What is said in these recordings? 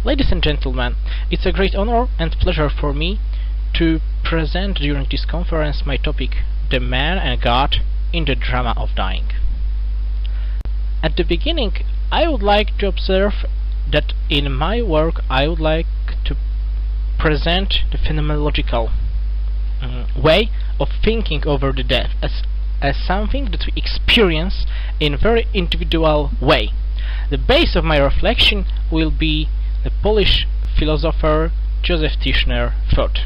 Ladies and gentlemen, it's a great honor and pleasure for me to present during this conference my topic, The Man and God in the Drama of Dying. At the beginning, I would like to observe that in my work I would like to present the phenomenological way of thinking over the death as something that we experience in a very individual way. The base of my reflection will be the Polish philosopher Joseph Tischner thought.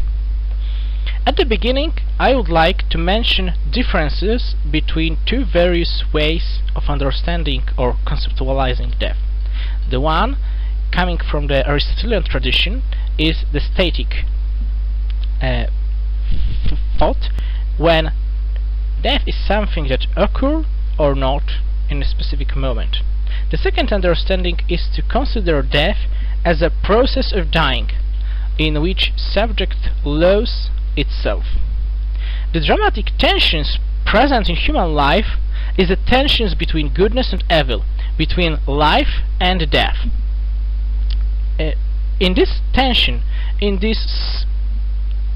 At the beginning, I would like to mention differences between two various ways of understanding or conceptualizing death. The one, coming from the Aristotelian tradition, is the static thought, when death is something that occurs or not in a specific moment. The second understanding is to consider death as a process of dying, in which subject loses itself. The dramatic tensions present in human life is the tensions between goodness and evil, between life and death. In this tension, in these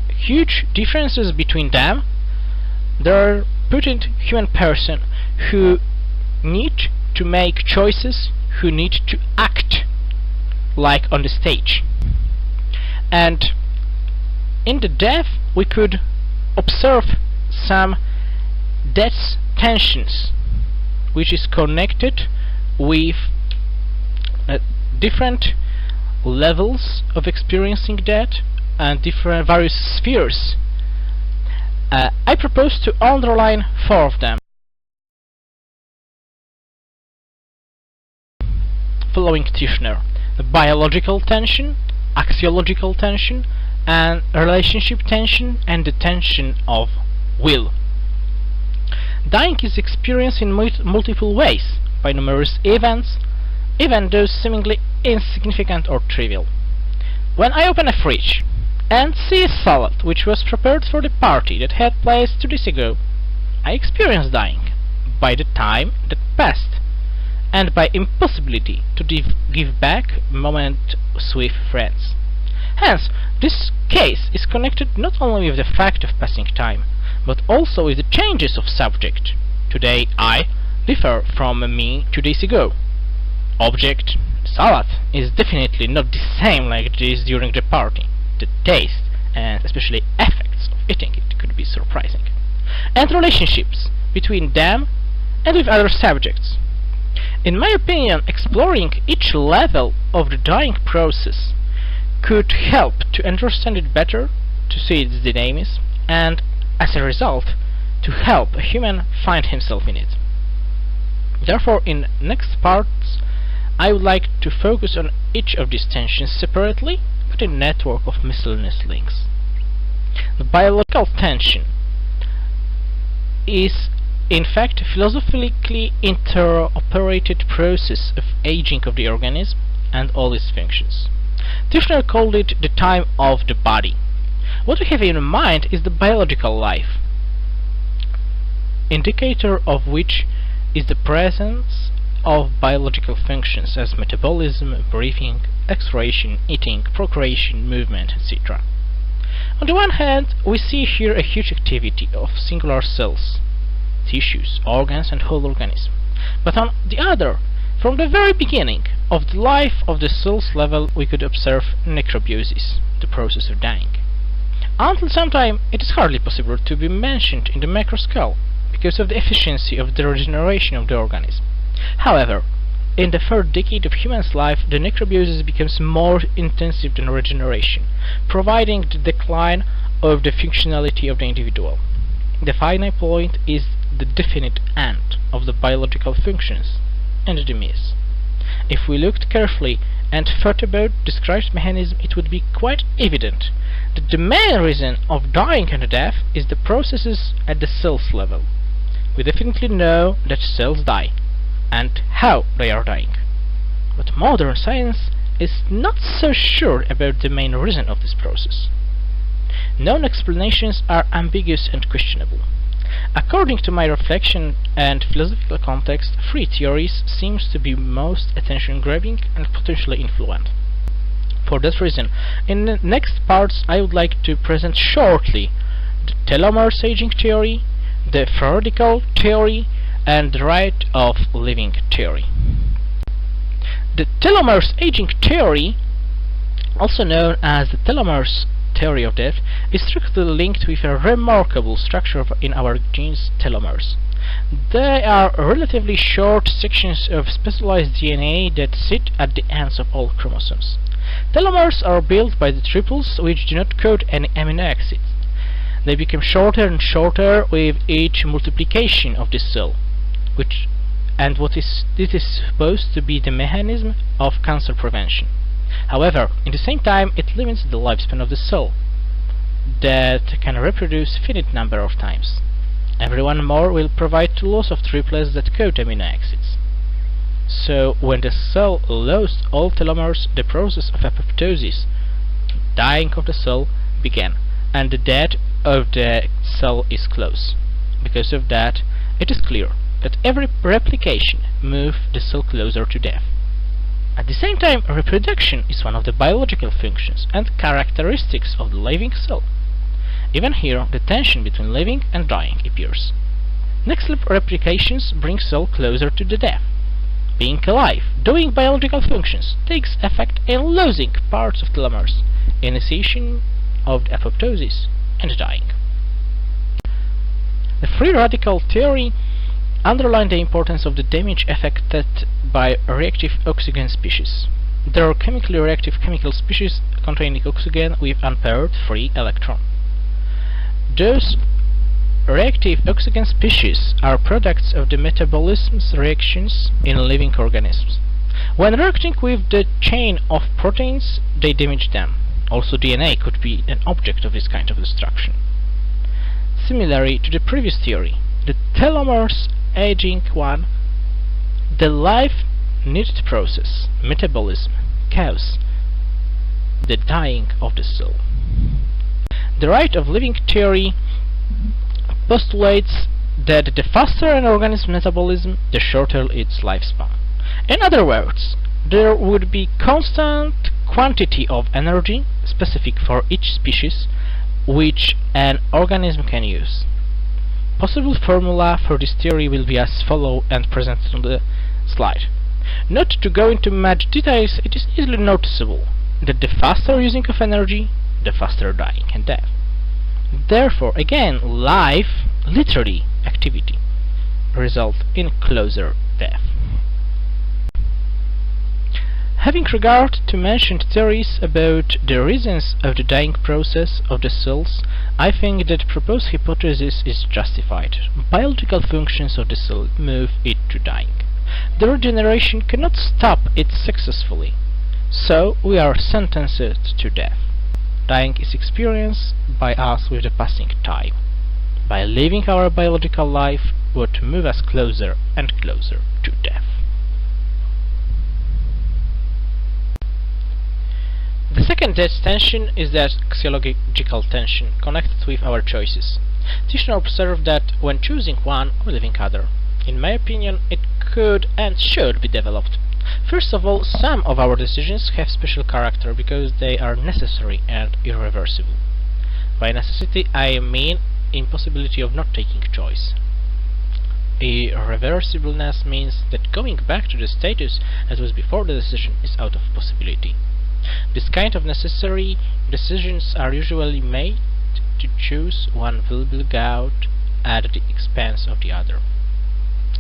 huge differences between them, there are put in human person who need to make choices, who need to act like on the stage. And in the death we could observe some death tensions which is connected with different levels of experiencing death and different various spheres. I propose to underline four of them. Following Tischner: the biological tension, axiological tension, and relationship tension, and the tension of will. Dying is experienced in multiple ways, by numerous events, even those seemingly insignificant or trivial. When I open a fridge and see a salad which was prepared for the party that had place 2 days ago, I experience dying by the time that passed, and by impossibility to give back moments with friends. Hence, this case is connected not only with the fact of passing time, but also with the changes of subject. Today I differ from me 2 days ago. Object, salad, is definitely not the same like it is during the party. The taste, and especially effects of eating it, could be surprising. And relationships between them and with other subjects. In my opinion, exploring each level of the dying process could help to understand it better, to see its dynamics, and as a result, to help a human find himself in it. Therefore, in next parts, I would like to focus on each of these tensions separately, but in a network of miscellaneous links. The biological tension is in fact a philosophically interoperated process of aging of the organism and all its functions. Tischner called it the time of the body. What we have in mind is the biological life, indicator of which is the presence of biological functions as metabolism, breathing, excretion, eating, procreation, movement, etc. On the one hand, we see here a huge activity of singular cells, tissues, organs, and whole organism. But on the other, from the very beginning of the life of the cells level, we could observe necrobiosis, the process of dying. Until some time, it is hardly possible to be mentioned in the macro scale, because of the efficiency of the regeneration of the organism. However, in the third decade of human's life, the necrobiosis becomes more intensive than regeneration, providing the decline of the functionality of the individual. The final point is the definite end of the biological functions and the demise. If we looked carefully and thought about described mechanism, it would be quite evident that the main reason of dying and death is the processes at the cells level. We definitely know that cells die, and how they are dying. But modern science is not so sure about the main reason of this process. Known explanations are ambiguous and questionable. According to my reflection and philosophical context, 3 theories seems to be most attention-grabbing and potentially influent. For that reason, in the next parts I would like to present shortly the telomeres aging theory, the theoretical theory, and the right of living theory. The telomeres aging theory, also known as the telomeres theory of death, is strictly linked with a remarkable structure in our genes' telomeres. They are relatively short sections of specialized DNA that sit at the ends of all chromosomes. Telomeres are built by the triples which do not code any amino acids. They become shorter and shorter with each multiplication of the cell, this is supposed to be the mechanism of cancer prevention. However, in the same time, it limits the lifespan of the cell that can reproduce finite number of times. Every one more will provide to loss of triplets that code amino acids. So, when the cell lost all telomeres, the process of apoptosis, dying of the cell, began, and the death of the cell is close. Because of that, it is clear that every replication moves the cell closer to death. At the same time, reproduction is one of the biological functions and characteristics of the living cell. Even here, the tension between living and dying appears. Next replications bring cell closer to the death. Being alive, doing biological functions, takes effect in losing parts of telomeres, initiation of the apoptosis, and dying. The free radical theory underlined the importance of the damage affected by reactive oxygen species. There are chemically reactive chemical species containing oxygen with unpaired free electron. Those reactive oxygen species are products of the metabolism reactions in living organisms. When reacting with the chain of proteins, they damage them. Also, DNA could be an object of this kind of destruction. Similarly to the previous theory, the telomeres aging one, the life-needed process, metabolism, causes the dying of the cell. The right of living theory postulates that the faster an organism's metabolism, the shorter its lifespan. In other words, there would be constant quantity of energy specific for each species which an organism can use. Possible formula for this theory will be as follows and presented on the slide. Not to go into much details, it is easily noticeable that the faster using of energy, the faster dying and death. Therefore, again, life, literally activity, result in closer death. Having regard to mentioned theories about the reasons of the dying process of the cells, I think that proposed hypothesis is justified. Biological functions of the cell move it to dying. The regeneration cannot stop it successfully, so we are sentenced to death. Dying is experienced by us with the passing time. By living our biological life, would move us closer and closer to death. The second death tension is that axiological tension connected with our choices. Tishner observed that when choosing one or leaving other, in my opinion, it could and should be developed. First of all, some of our decisions have special character because they are necessary and irreversible. By necessity, I mean impossibility of not taking choice. Irreversibleness means that going back to the status as was before the decision is out of possibility. This kind of necessary decisions are usually made to choose one will be out at the expense of the other.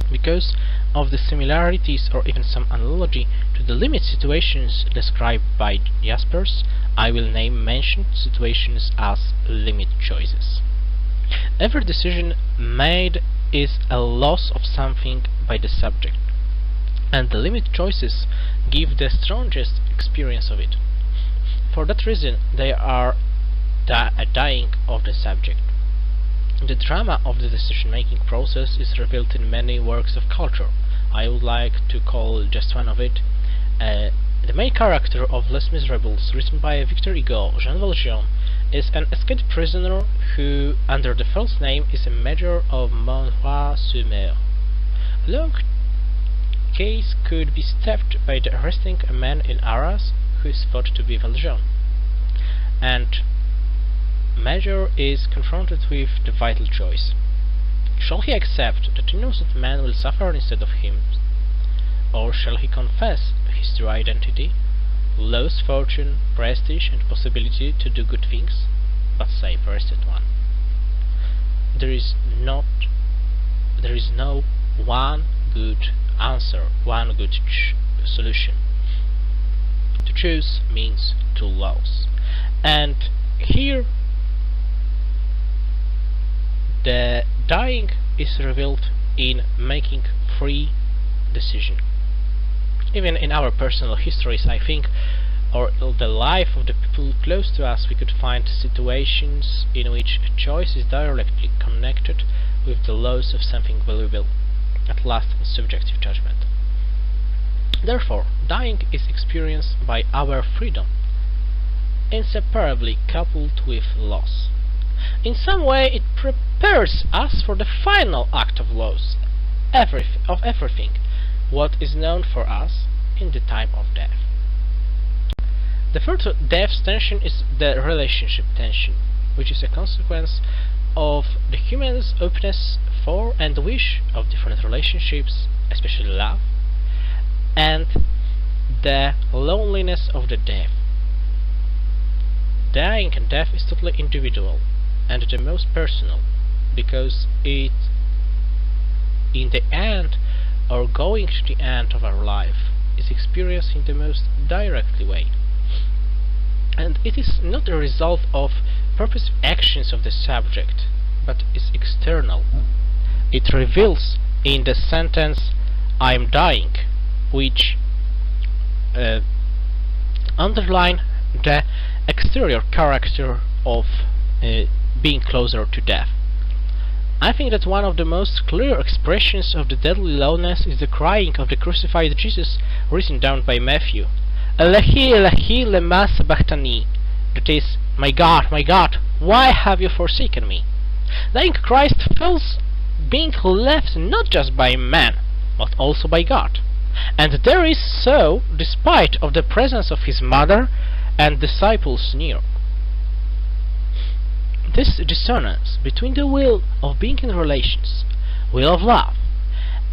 Because of the similarities or even some analogy to the limit situations described by Jaspers, I will name mentioned situations as limit choices. Every decision made is a loss of something by the subject, and the limit choices give the strongest experience of it. For that reason, they are a dying of the subject. The drama of the decision-making process is revealed in many works of culture. I would like to call just one of it. The main character of Les Miserables, written by Victor Hugo, Jean Valjean, is an escaped prisoner who, under the false name, is a major of Montreuil-sur-Mer. A long case could be stopped by arresting a man in Arras who is thought to be Valjean. And Major is confronted with the vital choice. Shall he accept that innocent man will suffer instead of him? Or shall he confess his true identity, lose fortune, prestige and possibility to do good things, but save the rested one? There is no one good answer, one good solution. To choose means to lose. And here the dying is revealed in making free decision. Even in our personal histories, I think, or the life of the people close to us, we could find situations in which a choice is directly connected with the loss of something valuable, at last in subjective judgment. Therefore, dying is experienced by our freedom, inseparably coupled with loss. In some way it prepares us for the final act of loss, of everything, what is known for us in the time of death. The third death's tension is the relationship tension, which is a consequence of the human's openness for and wish of different relationships, especially love, and the loneliness of the death. Dying and death is totally individual and the most personal, because it, in the end, or going to the end of our life, is experienced in the most directly way. And it is not a result of purposive actions of the subject, but is external. It reveals in the sentence "I am dying," which underline the exterior character of being closer to death. I think that one of the most clear expressions of the deadly loneliness is the crying of the crucified Jesus written down by Matthew. Elahi, Elahi, lema sabachthani. That is, my God, why have you forsaken me? Dying Christ feels being left not just by man, but also by God. And there is so, despite of the presence of his mother and disciples near. This dissonance between the will of being in relations, will of love,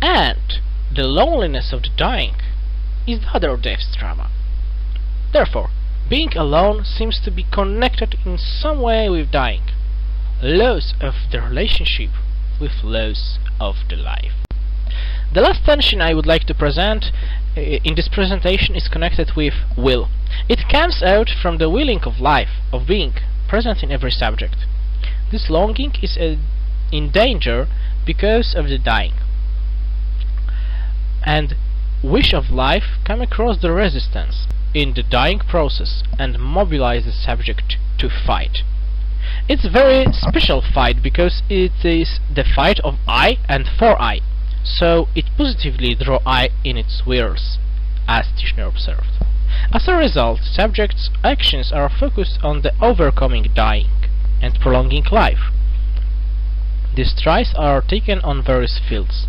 and the loneliness of the dying is the other death's drama. Therefore, being alone seems to be connected in some way with dying, loss of the relationship with loss of the life. The last tension I would like to present in this presentation is connected with will. It comes out from the willing of life, of being present in every subject. This longing is in danger because of the dying, and wish of life come across the resistance in the dying process and mobilize the subject to fight. It's a very special fight because it is the fight of I and for I, so it positively draws I in its wheels, as Tishner observed. As a result, subjects' actions are focused on the overcoming dying and prolonging life. These tries are taken on various fields.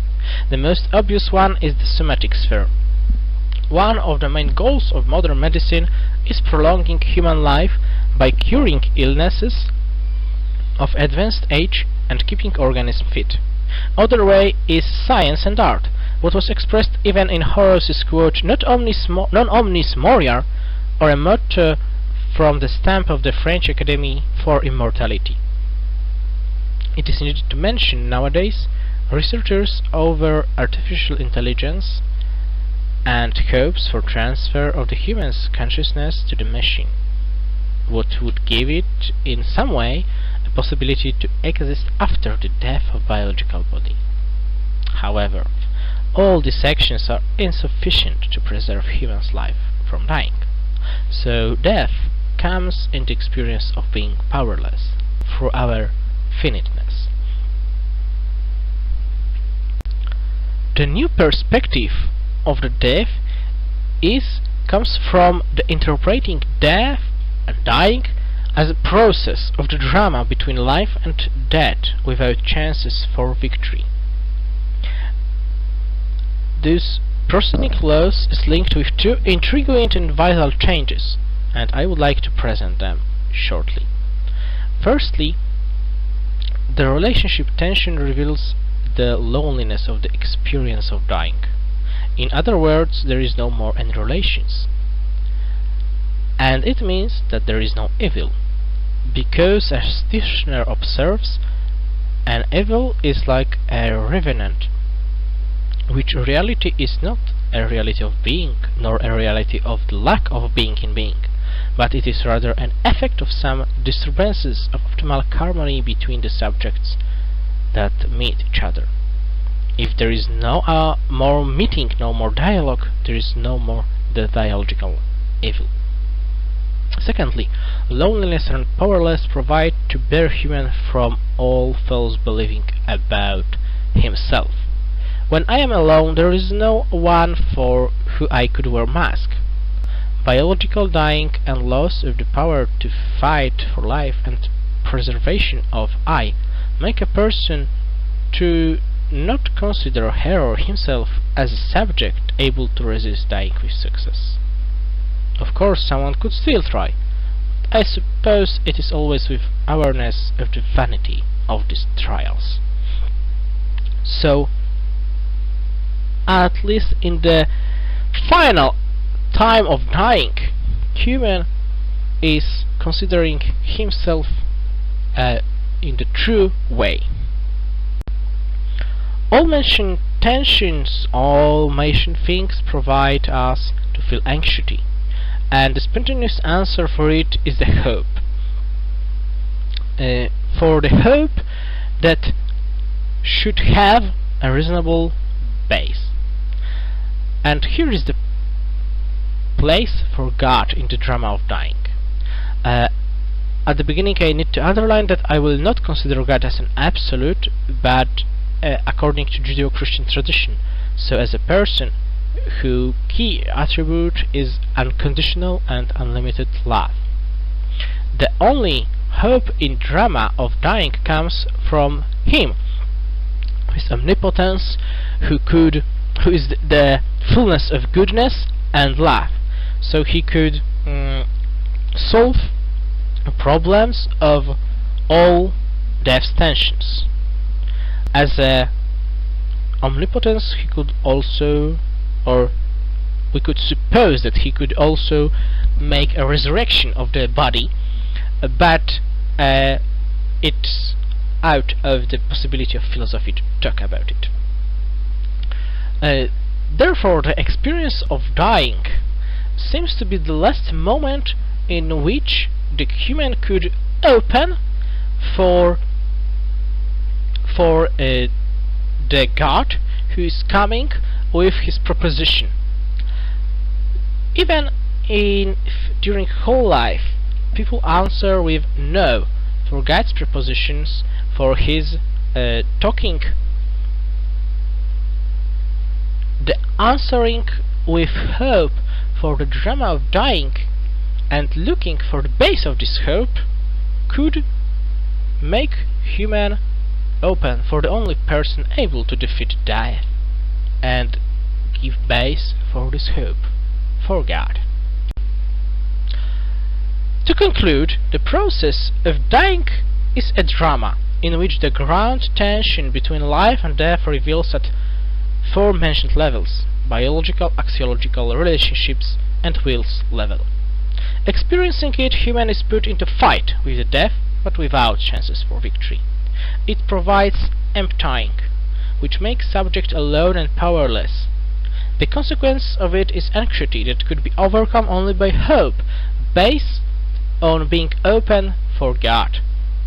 The most obvious one is the somatic sphere. One of the main goals of modern medicine is prolonging human life by curing illnesses of advanced age and keeping organism fit. Other way is science and art, what was expressed even in Horace's quote, non omnis moriar, or a motto from the stamp of the French Academy for Immortality. It is needed to mention nowadays researchers over artificial intelligence and hopes for transfer of the human's consciousness to the machine, what would give it in some way a possibility to exist after the death of biological body. However, all these actions are insufficient to preserve human's life from dying, so death comes in the experience of being powerless through our finiteness. The new perspective of the death comes from the interpreting death and dying as a process of the drama between life and death without chances for victory. This preceding clause is linked with two intriguing and vital changes, and I would like to present them shortly. Firstly, the relationship tension reveals the loneliness of the experience of dying. In other words, there is no more any relations. And it means that there is no evil, because as Stirner observes, an evil is like a revenant, which reality is not a reality of being, nor a reality of the lack of being in being, but it is rather an effect of some disturbances of optimal harmony between the subjects that meet each other. If there is no more meeting, no more dialogue, there is no more the dialogical evil. Secondly, loneliness and powerless provide to bear human from all false believing about himself. When I am alone, there is no one for who I could wear mask. Biological dying and loss of the power to fight for life and preservation of I make a person to not consider her or himself as a subject able to resist dying with success. Of course, someone could still try. I suppose it is always with awareness of the vanity of these trials. So, at least in the final time of dying, human is considering himself in the true way. All mentioned tensions, all mentioned things provide us to feel anxiety, and the spontaneous answer for it is the hope. For the hope that should have a reasonable base. And here is the place for God in the drama of dying. At the beginning I need to underline that I will not consider God as an absolute, but according to Judeo-Christian tradition, so as a person whose key attribute is unconditional and unlimited love. The only hope in drama of dying comes from Him, His omnipotence, who is the fullness of goodness and love, so He could solve problems of all death's tensions. As a omnipotence, He could also, or we could suppose that He could also make a resurrection of the body, but it's out of the possibility of philosophy to talk about it. Therefore, the experience of dying seems to be the last moment in which the human could open for the God who is coming with his proposition. Even during whole life, people answer with no for God's propositions, for his talking. The answering with hope for the drama of dying and looking for the base of this hope could make human open for the only person able to defeat death and give base for this hope, for God. To conclude, the process of dying is a drama in which the ground tension between life and death reveals at four mentioned levels: biological, axiological, relationships, and wills level. Experiencing it, human is put into fight with the death, but without chances for victory. It provides emptying, which makes subject alone and powerless. The consequence of it is anxiety that could be overcome only by hope, based on being open for God,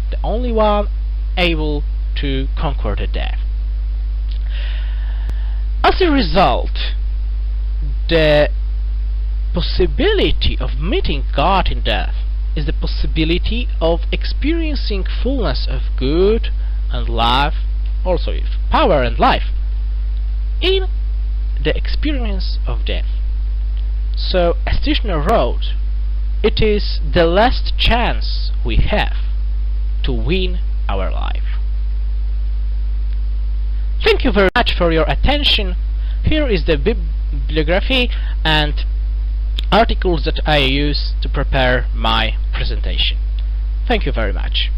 the only one able to conquer the death. As a result, the possibility of meeting God in death is the possibility of experiencing fullness of good and love, also with power and life, in the experience of death. So, as Stirner wrote, it is the last chance we have to win our life. Thank you very much for your attention. Here is the bibliography and articles that I use to prepare my presentation. Thank you very much.